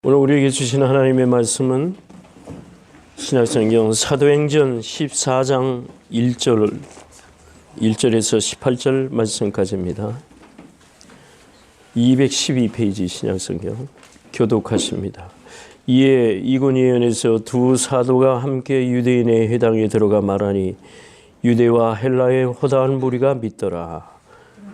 오늘 우리에게 주신 하나님의 말씀은 신약성경 사도행전 14장 1절에서 18절 말씀까지입니다. 212페이지 신약성경 교독하십니다. 이에 이고니온에서 두 사도가 함께 유대인의 회당에 들어가 말하니 유대와 헬라의 호다한 무리가 믿더라.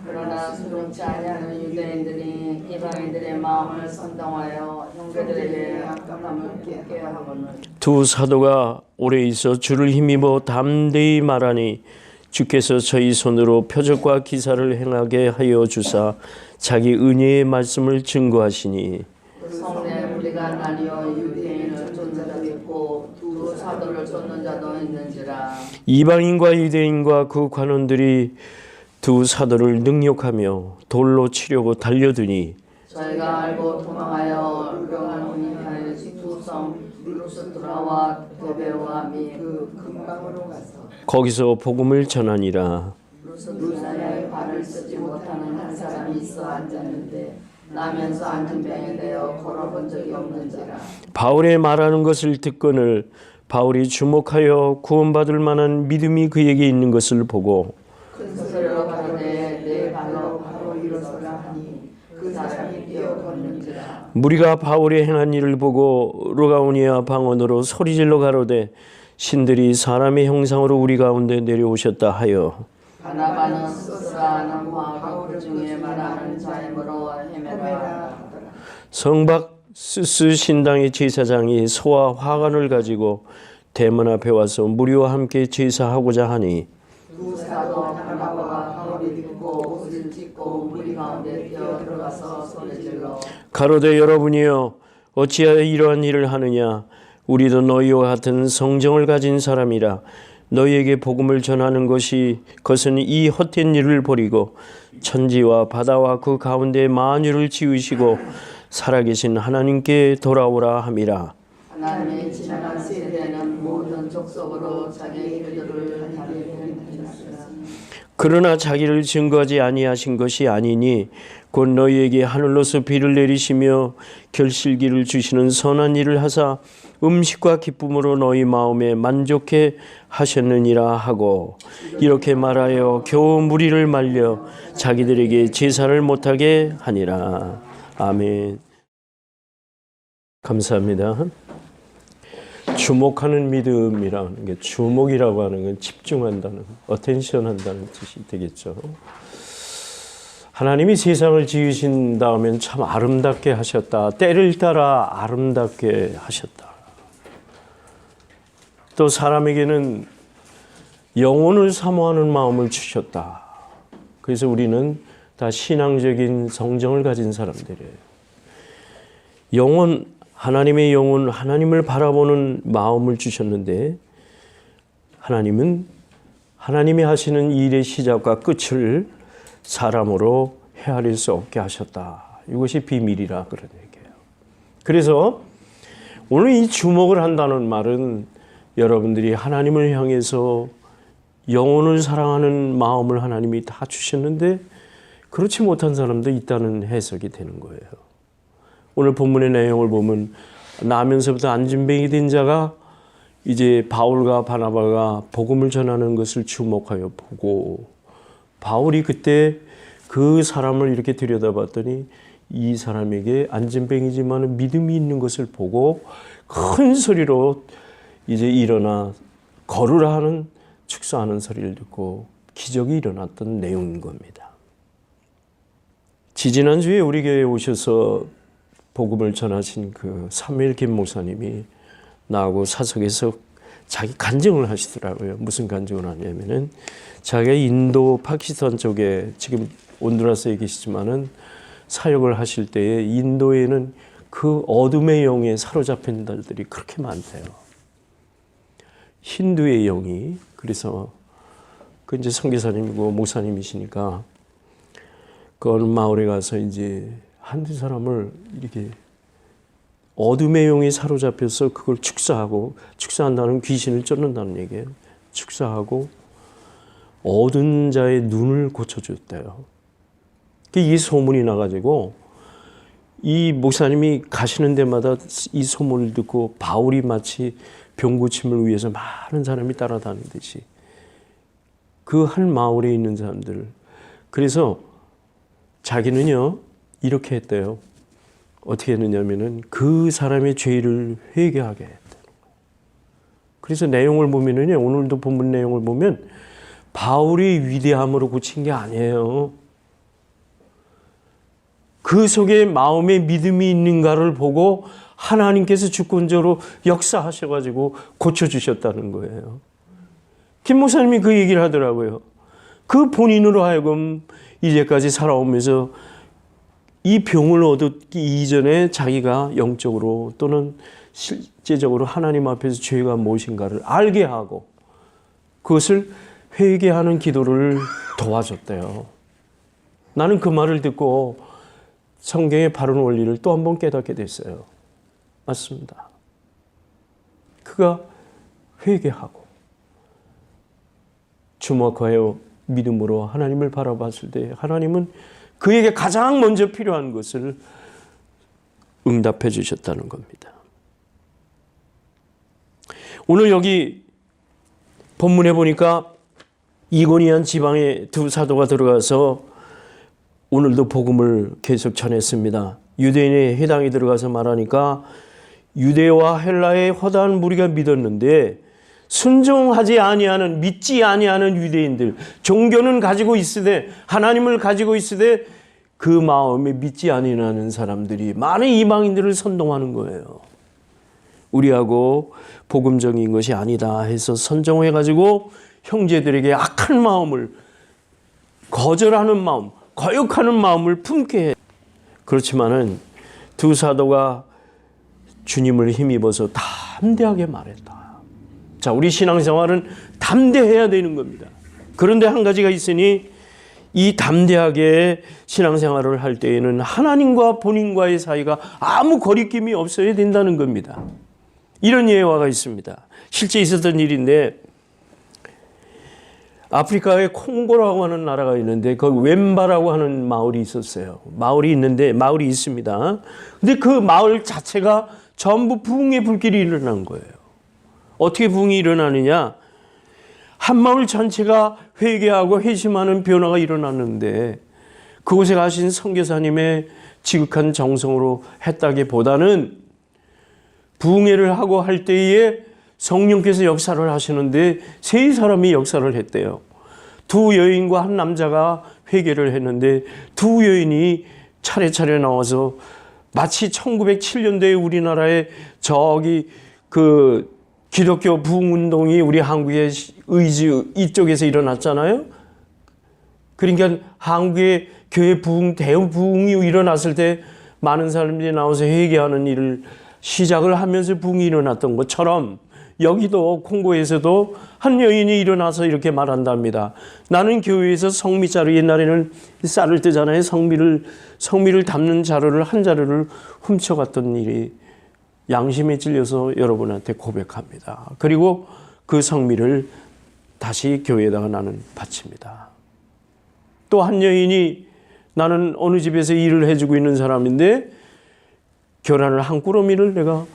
그러나 순종치 아니하는 유대인들이 이방인들의 마음을 선동하여 형제들에게 악감함을 깨게 하거늘 두 사도가 오래 있어 주를 힘입어 담대히 말하니 주께서 저희 손으로 표적과 기사를 행하게 하여 주사 자기 은혜의 말씀을 증거하시니 성내 우리가 나뉘어 유대인을 쫓는 자도 있고 두 사도를 쫓는 자도 있는지라. 이방인과 유대인과 그 관원들이 두 사도를 능욕하며 돌로 치려고 달려드니 저희가 알고 도망하여 유명한 이하의 두성 루스드라와 데베와 및 그 근방으로 가서 거기서 복음을 전하니라. 루스드라에 발을 쓰지 못하는 한 사람이 있어 앉았는데 나면서 앉은 병에 대어 걸어본 적이 없는지라. 바울의 말하는 것을 듣거늘 바울이 주목하여 구원받을 만한 믿음이 그에게 있는 것을 보고 큰 소리로 가로되 내 발로 바로 일어서라 하니 그 사람이 뛰어 걷는지라. 무리가 바울의 행한 일을 보고 루가오니아 방언으로 소리질러 가로되 신들이 사람의 형상으로 우리 가운데 내려오셨다 하여 바나바는 소스라 남과 바울 중에 말하는 자이므로 헤매라. 성박 스스 신당의 제사장이 소와 화관을 가지고 대문 앞에 와서 무리와 함께 제사하고자 하니 두 사도 바나바가 바울이 듣고 옷을 찢고 무리 가운데 뛰어 들어가서 소리질러 가로되 여러분이여 어찌하여 이러한 일을 하느냐 우리도 너희와 같은 성정을 가진 사람이라 너희에게 복음을 전하는 것은 이 헛된 일을 버리고 천지와 바다와 그 가운데 만유를 지으시고 살아계신 하나님께 돌아오라 함이라. 하나님의 지나간 세대는 모든 족속으로 자기 일들을 하리라. 그러나 자기를 증거하지 아니하신 것이 아니니 곧 너희에게 하늘로서 비를 내리시며 결실기를 주시는 선한 일을 하사 음식과 기쁨으로 너희 마음에 만족해 하셨느니라 하고 이렇게 말하여 겨우 무리를 말려 자기들에게 제사를 못하게 하니라. 아멘. 감사합니다. 주목하는 믿음이라는 게 주목이라고 하는 건 집중한다는, 어텐션한다는 뜻이 되겠죠. 하나님이 세상을 지으신 다음엔 참 아름답게 하셨다. 때를 따라 아름답게 하셨다. 또 사람에게는 영혼을 사모하는 마음을 주셨다. 그래서 우리는 다 신앙적인 성정을 가진 사람들이에요. 영혼, 하나님의 영혼, 하나님을 바라보는 마음을 주셨는데 하나님은 하나님이 하시는 일의 시작과 끝을 사람으로 헤아릴 수 없게 하셨다. 이것이 비밀이라 그런 얘기예요. 그래서 오늘 이 주목을 한다는 말은 여러분들이 하나님을 향해서 영혼을 사랑하는 마음을 하나님이 다 주셨는데 그렇지 못한 사람도 있다는 해석이 되는 거예요. 오늘 본문의 내용을 보면 나면서부터 안진뱅이 된 자가 이제 바울과 바나바가 복음을 전하는 것을 주목하여 보고 바울이 그때 그 사람을 이렇게 들여다봤더니 이 사람에게 안진뱅이지만 믿음이 있는 것을 보고 큰 소리로 이제 일어나 걸으라 하는 축사하는 소리를 듣고 기적이 일어났던 내용인 겁니다. 지지난주에 우리 교회에 오셔서 복음을 전하신 그 사무엘 김 목사님이 나하고 사석에서 자기 간증을 하시더라고요. 무슨 간증을 하냐면은 자기가 인도 파키스탄 쪽에 지금 온두라스에 계시지만은 사역을 하실 때에 인도에는 그 어둠의 영에 사로잡힌 자들이 그렇게 많대요. 힌두의 영이. 그래서 그 이제 선교사님이고 목사님이시니까 그 어느 마을에 가서 이제 한두 사람을 이렇게 어둠의 영에 사로잡혀서 그걸 축사하고, 축사한다는 귀신을 쫓는다는 얘기예요. 축사하고 얻은 자의 눈을 고쳐줬대요. 이게 소문이 나가지고 이 목사님이 가시는 데마다 이 소문을 듣고 바울이 마치 병 고침을 위해서 많은 사람이 따라다니듯이 그 한 마을에 있는 사람들, 그래서 자기는요 이렇게 했대요. 어떻게 했느냐면은 그 사람의 죄를 회개하게 했대요. 그래서 내용을 보면은요, 오늘도 본문 내용을 보면 바울이 위대함으로 고친 게 아니에요. 그 속에 마음에 믿음이 있는가를 보고 하나님께서 주권적으로 역사하셔가지고 고쳐주셨다는 거예요. 김 목사님이 그 얘기를 하더라고요. 그 본인으로 하여금 이제까지 살아오면서 이 병을 얻기 이전에 자기가 영적으로 또는 실제적으로 하나님 앞에서 죄가 무엇인가를 알게 하고 그것을 회개하는 기도를 도와줬대요. 나는 그 말을 듣고 성경의 바른 원리를 또 한 번 깨닫게 됐어요. 맞습니다. 그가 회개하고 주목하여 믿음으로 하나님을 바라봤을 때 하나님은 그에게 가장 먼저 필요한 것을 응답해 주셨다는 겁니다. 오늘 여기 본문에 보니까 이고니안 지방에 두 사도가 들어가서 오늘도 복음을 계속 전했습니다. 유대인의 회당에 들어가서 말하니까 유대와 헬라의 허다한 무리가 믿었는데 순종하지 아니하는, 믿지 아니하는 유대인들, 종교는 가지고 있으되 하나님을 가지고 있으되 그 마음에 믿지 아니하는 사람들이 많은 이방인들을 선동하는 거예요. 우리하고 복음적인 것이 아니다 해서 선정해가지고 형제들에게 악한 마음을, 거절하는 마음, 거역하는 마음을 품게 해. 그렇지만은 두 사도가 주님을 힘입어서 담대하게 말했다. 자, 우리 신앙생활은 담대해야 되는 겁니다. 그런데 한 가지가 있으니 이 담대하게 신앙생활을 할 때에는 하나님과 본인과의 사이가 아무 거리낌이 없어야 된다는 겁니다. 이런 예화가 있습니다. 실제 있었던 일인데 아프리카에 콩고라고 하는 나라가 있는데 거기 웸바라고 하는 마을이 있었어요. 마을이 있습니다. 근데 그 마을 자체가 전부 부흥의 불길이 일어난 거예요. 어떻게 부흥이 일어나느냐? 한 마을 전체가 회개하고 회심하는 변화가 일어났는데 그곳에 가신 선교사님의 지극한 정성으로 했다기보다는 부흥회를 하고 할 때에 성령께서 역사를 하시는데 세 사람이 역사를 했대요. 두 여인과 한 남자가 회개를 했는데 두 여인이 차례차례 나와서 마치 1907년도에 우리나라에 저기 그 기독교 부흥운동이 우리 한국의 의지 이쪽에서 일어났잖아요. 그러니까 한국의 교회 부흥, 대부흥이 일어났을 때 많은 사람들이 나와서 회개하는 일을 시작을 하면서 부흥이 일어났던 것처럼 여기도 콩고에서도 한 여인이 일어나서 이렇게 말한답니다. 나는 교회에서 성미자루, 옛날에는 쌀을 뜨잖아요. 성미를 담는 자루를 한 자루를 훔쳐갔던 일이 양심에 찔려서 여러분한테 고백합니다. 그리고 그 성미를 다시 교회에다가 나는 바칩니다. 또 한 여인이 나는 어느 집에서 일을 해주고 있는 사람인데 계란을 한 꾸러미를 내가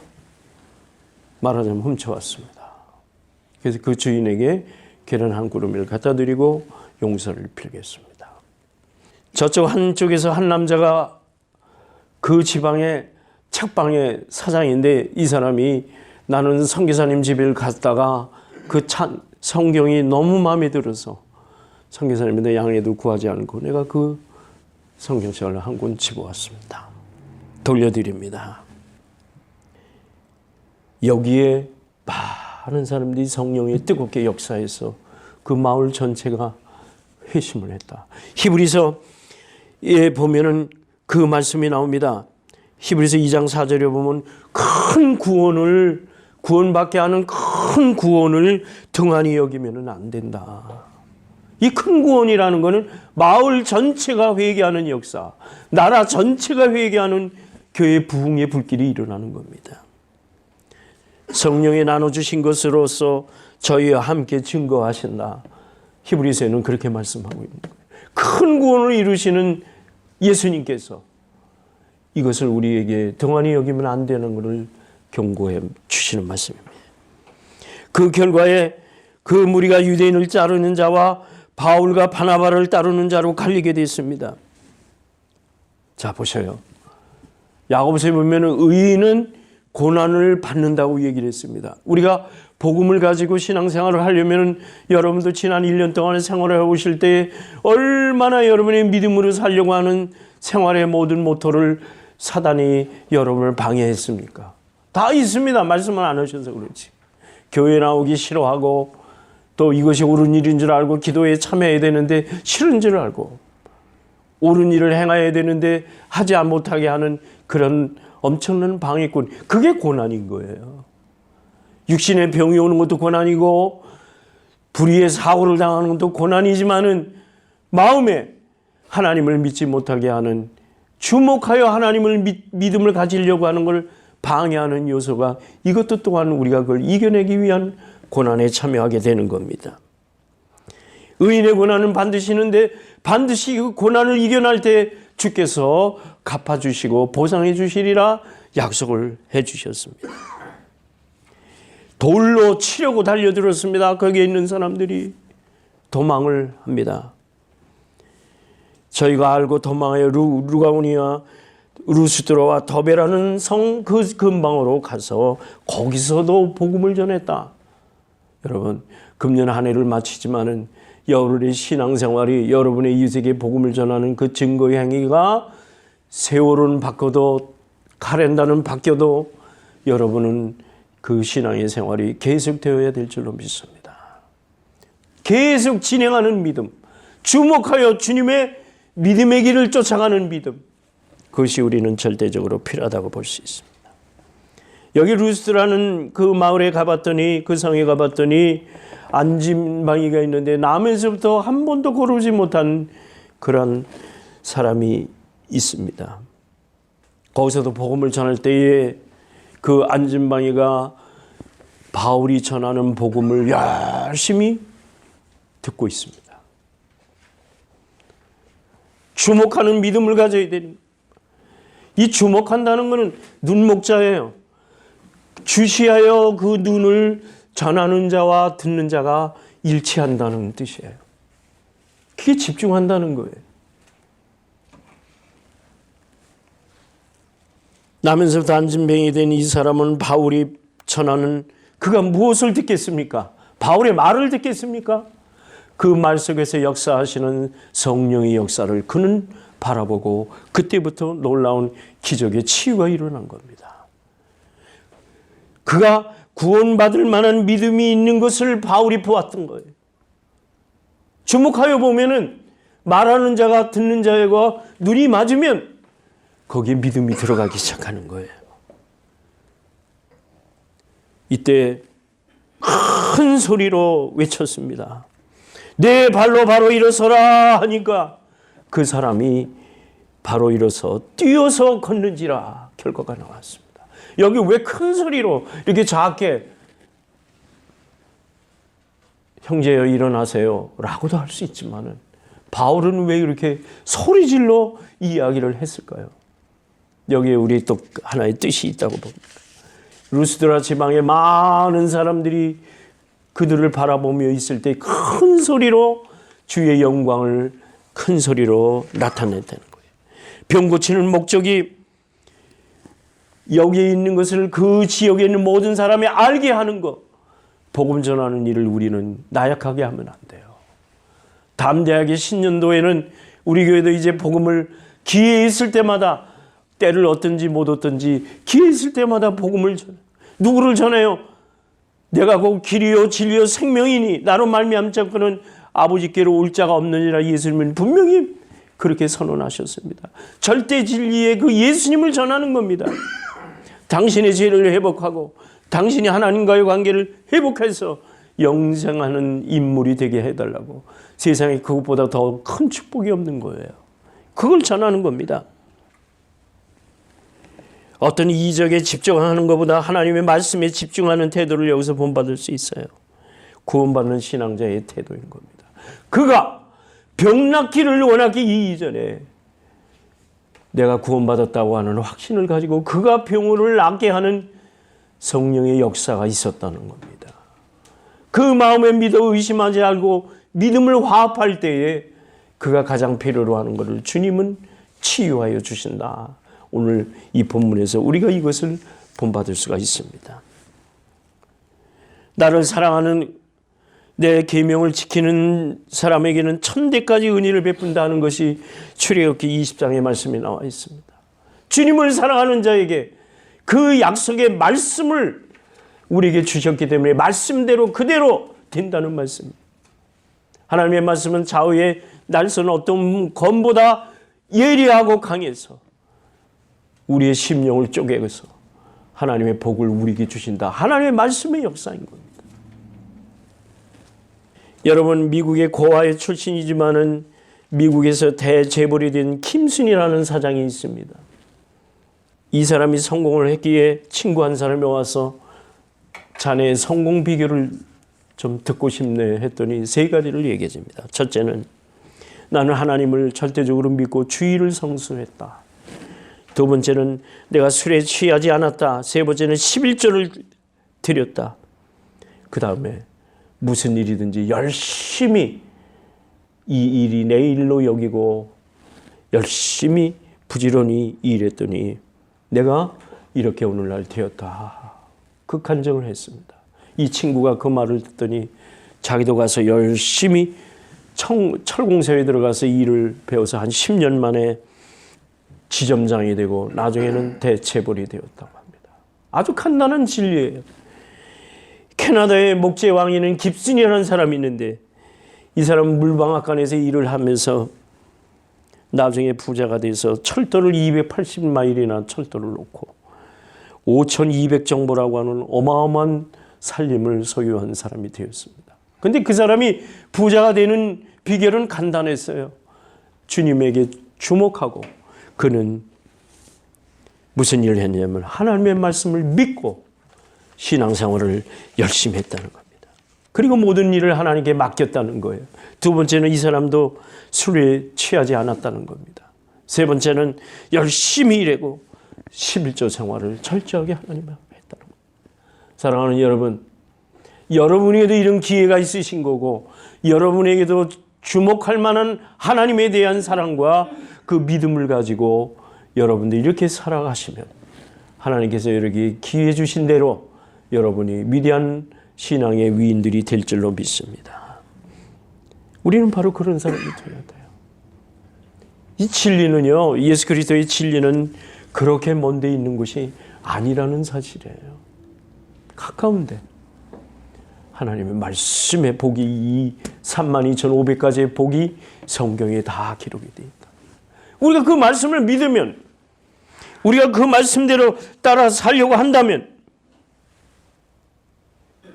말하자면 훔쳐왔습니다. 그래서 그 주인에게 계란 한 꾸러미를 갖다 드리고 용서를 빌겠습니다. 저쪽 한쪽에서 한 남자가 그 지방의 책방의 사장인데 이 사람이 나는 선교사님 집에 갔다가 그 성경이 너무 마음에 들어서 선교사님한테 양해도 구하지 않고 내가 그 성경책을 한 권 집어왔습니다. 돌려드립니다. 여기에 많은 사람들이 성령이 뜨겁게 역사해서 그 마을 전체가 회심을 했다. 히브리서에 보면은 그 말씀이 나옵니다. 히브리서 2장 4절에 보면 큰 구원받게 하는 큰 구원을 등한히 여기면은 안 된다. 이 큰 구원이라는 것은 마을 전체가 회개하는 역사, 나라 전체가 회개하는 교회 부흥의 불길이 일어나는 겁니다. 성령이 나눠주신 것으로서 저희와 함께 증거하신다. 히브리서에는 그렇게 말씀하고 있는 거예요. 큰 구원을 이루시는 예수님께서 이것을 우리에게 등한히 여기면 안 되는 것을 경고해 주시는 말씀입니다. 그 결과에 그 무리가 유대인을 따르는 자와 바울과 바나바를 따르는 자로 갈리게 됐습니다. 자, 보셔요. 야고보서에 보면 의인은 고난을 받는다고 얘기를 했습니다. 우리가 복음을 가지고 신앙생활을 하려면 여러분도 지난 1년 동안 생활을 해오실 때 얼마나 여러분의 믿음으로 살려고 하는 생활의 모든 모토를 사단이 여러분을 방해했습니까? 다 있습니다. 말씀을 안 하셔서 그렇지. 교회 나오기 싫어하고 또 이것이 옳은 일인 줄 알고 기도에 참여해야 되는데 싫은 줄 알고 옳은 일을 행해야 되는데 하지 못하게 하는 그런 엄청난 방해꾼. 그게 고난인 거예요. 육신의 병이 오는 것도 고난이고 불의의 사고를 당하는 것도 고난이지만은 마음에 하나님을 믿지 못하게 하는 주목하여 하나님을 믿음을 가지려고 하는 걸 방해하는 요소가 이것도 또한 우리가 그걸 이겨내기 위한 고난에 참여하게 되는 겁니다. 의인의 고난은 반드시 있는데 반드시 그 고난을 이겨낼 때 주께서 갚아주시고 보상해 주시리라 약속을 해 주셨습니다. 돌로 치려고 달려들었습니다. 거기에 있는 사람들이 도망을 합니다. 저희가 알고 도망하여 루가오니아 루스드로와 더베라는 성 그 근방으로 가서 거기서도 복음을 전했다. 여러분, 금년 한 해를 마치지만은 여러분의 신앙생활이 여러분의 이웃에게 복음을 전하는 그 증거의 행위가 세월은 바뀌어도 카렌다는 바뀌어도 여러분은 그 신앙의 생활이 계속되어야 될 줄로 믿습니다. 계속 진행하는 믿음, 주목하여 주님의 믿음의 길을 쫓아가는 믿음, 그것이 우리는 절대적으로 필요하다고 볼 수 있습니다. 여기 루스라는 그 마을에 가봤더니 그 성에 가봤더니 안짐방이가 있는데 나면서부터 한 번도 걸어오지 못한 그런 사람이 있습니다. 거기서도 복음을 전할 때에 그 안짐방이가 바울이 전하는 복음을 열심히 듣고 있습니다. 주목하는 믿음을 가져야 되는, 이 주목한다는 것은 눈목자예요. 주시하여 그 눈을 전하는 자와 듣는 자가 일치한다는 뜻이에요. 그게 집중한다는 거예요. 나면서부터 안진뱅이 된 이 사람은 바울이 전하는 그가 무엇을 듣겠습니까? 바울의 말을 듣겠습니까? 그 말 속에서 역사하시는 성령의 역사를 그는 바라보고 그때부터 놀라운 기적의 치유가 일어난 겁니다. 그가 구원받을 만한 믿음이 있는 것을 바울이 보았던 거예요. 주목하여 보면은 말하는 자가 듣는 자와 눈이 맞으면 거기에 믿음이 들어가기 시작하는 거예요. 이때 큰 소리로 외쳤습니다. 내 발로 바로 일어서라 하니까 그 사람이 바로 일어서 뛰어서 걷는지라 결과가 나왔습니다. 여기 왜 큰 소리로 이렇게 작게 형제여 일어나세요 라고도 할 수 있지만은 바울은 왜 이렇게 소리질러 이 이야기를 했을까요? 여기에 우리 또 하나의 뜻이 있다고 봅니다. 루스드라 지방에 많은 사람들이 그들을 바라보며 있을 때 큰 소리로 주의 영광을 큰 소리로 나타낸다는 거예요. 병 고치는 목적이 여기에 있는 것을 그 지역에 있는 모든 사람이 알게 하는 것, 복음 전하는 일을 우리는 나약하게 하면 안 돼요. 담대하게 신년도에는 우리 교회도 이제 복음을 기회 있을 때마다 때를 얻든지 못 얻든지 기회 있을 때마다 복음을 전해. 누구를 전해요? 내가 곧 길이요 진리요 생명이니 나로 말미암자 그는 아버지께로 올 자가 없느니라 예수님은 분명히 그렇게 선언하셨습니다. 절대 진리의 그 예수님을 전하는 겁니다. 당신의 죄를 회복하고 당신이 하나님과의 관계를 회복해서 영생하는 인물이 되게 해달라고. 세상에 그것보다 더 큰 축복이 없는 거예요. 그걸 전하는 겁니다. 어떤 이적에 집중하는 것보다 하나님의 말씀에 집중하는 태도를 여기서 본받을 수 있어요. 구원받는 신앙자의 태도인 겁니다. 그가 병 낫기를 원하기 이전에 내가 구원받았다고 하는 확신을 가지고 그가 병원을 낫게 하는 성령의 역사가 있었다는 겁니다. 그 마음에 믿어 의심하지 않고 믿음을 화합할 때에 그가 가장 필요로 하는 것을 주님은 치유하여 주신다. 오늘 이 본문에서 우리가 이것을 본받을 수가 있습니다. 나를 사랑하는 내 계명을 지키는 사람에게는 천대까지 은혜를 베푼다는 것이 출애굽기 20장의 말씀에 나와 있습니다. 주님을 사랑하는 자에게 그 약속의 말씀을 우리에게 주셨기 때문에 말씀대로 그대로 된다는 말씀입니다. 하나님의 말씀은 좌우에 날선 어떤 검보다 예리하고 강해서 우리의 심령을 쪼개서 하나님의 복을 우리에게 주신다. 하나님의 말씀의 역사인 겁니다. 여러분, 미국의 고아의 출신이지만은 미국에서 대재벌이 된 김순이라는 사장이 있습니다. 이 사람이 성공을 했기에 친구 한 사람이 와서 자네의 성공 비결을 좀 듣고 싶네 했더니 세 가지를 얘기해 줍니다. 첫째는 나는 하나님을 절대적으로 믿고 주의를 성수했다. 두 번째는 내가 술에 취하지 않았다. 세 번째는 11조를 드렸다. 그 다음에 무슨 일이든지 열심히 이 일이 내 일로 여기고 열심히 부지런히 일했더니 내가 이렇게 오늘날 되었다. 극한정을 했습니다. 이 친구가 그 말을 듣더니 자기도 가서 열심히 철공사에 들어가서 일을 배워서 한 10년 만에 지점장이 되고 나중에는 대체벌이 되었다고 합니다. 아주 간단한 진리예요. 캐나다의 목재 왕에는 깁슨이라는 사람이 있는데 이 사람은 물방앗간에서 일을 하면서 나중에 부자가 돼서 철도를 280마일이나 철도를 놓고 5,200정보라고 하는 어마어마한 살림을 소유한 사람이 되었습니다. 그런데 그 사람이 부자가 되는 비결은 간단했어요. 주님에게 주목하고 그는 무슨 일을 했냐면 하나님의 말씀을 믿고 신앙생활을 열심히 했다는 겁니다. 그리고 모든 일을 하나님께 맡겼다는 거예요. 두 번째는 이 사람도 술에 취하지 않았다는 겁니다. 세 번째는 열심히 일하고 11조 생활을 철저하게 하나님 앞에 했다는 겁니다. 사랑하는 여러분, 여러분에게도 이런 기회가 있으신 거고 여러분에게도 주목할 만한 하나님에 대한 사랑과 그 믿음을 가지고 여러분들이 이렇게 살아가시면 하나님께서 이렇게 기회 주신 대로 여러분이 위대한 신앙의 위인들이 될 줄로 믿습니다. 우리는 바로 그런 사람이 되어야 돼요. 이 진리는요, 예수 그리스도의 진리는 그렇게 먼 데 있는 곳이 아니라는 사실이에요. 가까운데 하나님의 말씀의 복이 이 32,500가지의 복이 성경에 다 기록이 되어 있다. 우리가 그 말씀을 믿으면, 우리가 그 말씀대로 따라 살려고 한다면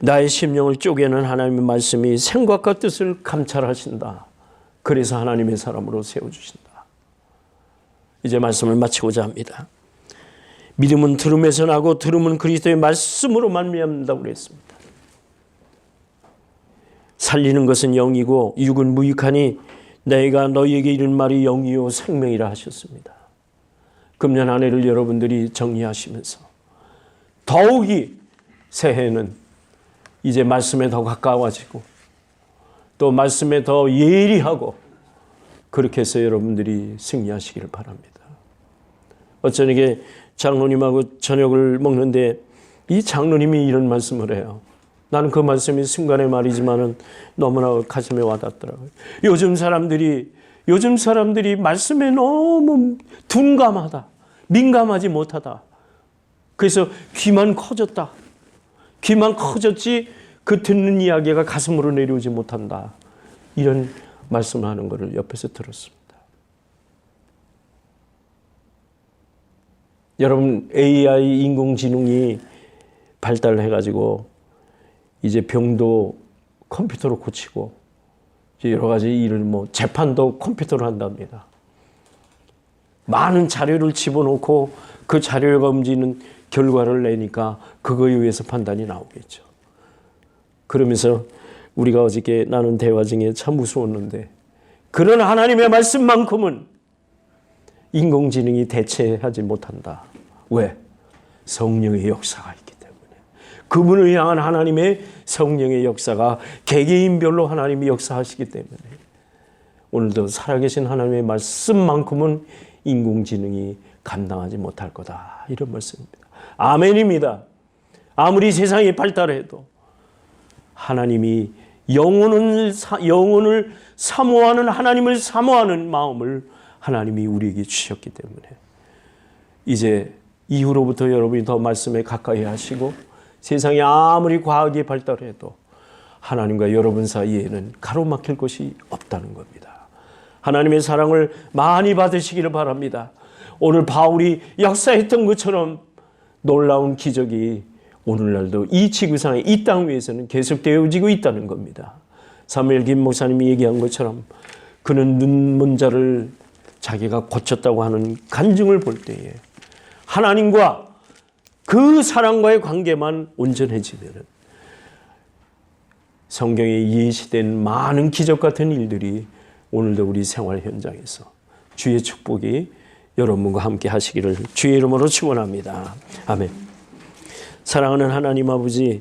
나의 심령을 쪼개는 하나님의 말씀이 생각과 뜻을 감찰하신다. 그래서 하나님의 사람으로 세워주신다. 이제 말씀을 마치고자 합니다. 믿음은 들음에서 나고 들음은 그리스도의 말씀으로 말미암는다고 그랬습니다. 살리는 것은 영이고 육은 무익하니 내가 너희에게 이른 말이 영이요 생명이라 하셨습니다. 금년 한 해를 여러분들이 정리하시면서 더욱이 새해는 이제 말씀에 더 가까워지고 또 말씀에 더 예리하고 그렇게 해서 여러분들이 승리하시기를 바랍니다. 어쩌니게 장로님하고 저녁을 먹는데 이 장로님이 이런 말씀을 해요. 나는 그 말씀이 순간의 말이지만은 너무나 가슴에 와닿더라고요. 요즘 사람들이 말씀에 너무 둔감하다. 민감하지 못하다. 그래서 귀만 커졌다. 귀만 커졌지 그 듣는 이야기가 가슴으로 내려오지 못한다. 이런 말씀을 하는 것을 옆에서 들었습니다. 여러분, AI 인공지능이 발달해가지고 이제 병도 컴퓨터로 고치고 여러 가지 일을 재판도 컴퓨터로 한답니다. 많은 자료를 집어넣고 그 자료가 움직이는 결과를 내니까 그거에 의해서 판단이 나오겠죠. 그러면서 우리가 어저께 나눈 대화 중에 참 무서웠는데 그런 하나님의 말씀만큼은 인공지능이 대체하지 못한다. 왜? 성령의 역사가 있기 때문에. 그분을 향한 하나님의 성령의 역사가 개개인별로 하나님이 역사하시기 때문에 오늘도 살아계신 하나님의 말씀만큼은 인공지능이 감당하지 못할 거다. 이런 말씀입니다. 아멘입니다. 아무리 세상이 발달해도 하나님이 영혼을 사모하는, 하나님을 사모하는 마음을 하나님이 우리에게 주셨기 때문에 이제 이후로부터 여러분이 더 말씀에 가까이 하시고 세상이 아무리 과학이 발달해도 하나님과 여러분 사이에는 가로막힐 것이 없다는 겁니다. 하나님의 사랑을 많이 받으시기를 바랍니다. 오늘 바울이 역사했던 것처럼 놀라운 기적이 오늘날도 이 지구상에 이 땅 위에서는 계속 되어지고 있다는 겁니다. 사무엘 김 목사님이 얘기한 것처럼 그는 눈먼 자를 자기가 고쳤다고 하는 간증을 볼 때에 하나님과 그 사랑과의 관계만 온전해지면 성경에 예시된 많은 기적 같은 일들이 오늘도 우리 생활 현장에서 주의 축복이 여러분과 함께 하시기를 주의 이름으로 축원합니다. 아멘. 사랑하는 하나님 아버지,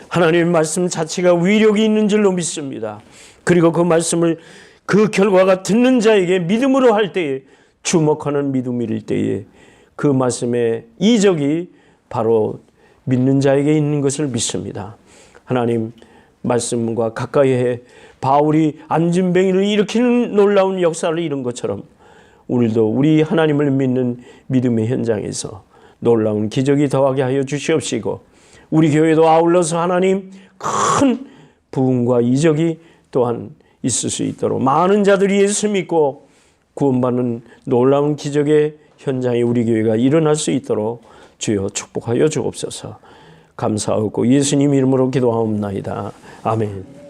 하나님의 말씀 자체가 위력이 있는 줄로 믿습니다. 그리고 그 말씀을 그 결과가 듣는 자에게 믿음으로 할 때에 주목하는 믿음일 때에 그 말씀의 이적이 바로 믿는 자에게 있는 것을 믿습니다. 하나님 말씀과 가까이해 바울이 안진뱅이를 일으키는 놀라운 역사를 이룬 것처럼 오늘도 우리 하나님을 믿는 믿음의 현장에서 놀라운 기적이 더하게 하여 주시옵시고 우리 교회도 아울러서 하나님 큰 부흥과 이적이 또한 있을 수 있도록 많은 자들이 예수 믿고 구원받는 놀라운 기적의 현장에 우리 교회가 일어날 수 있도록 주여 축복하여 주옵소서. 감사하고 예수님 이름으로 기도하옵나이다. 아멘.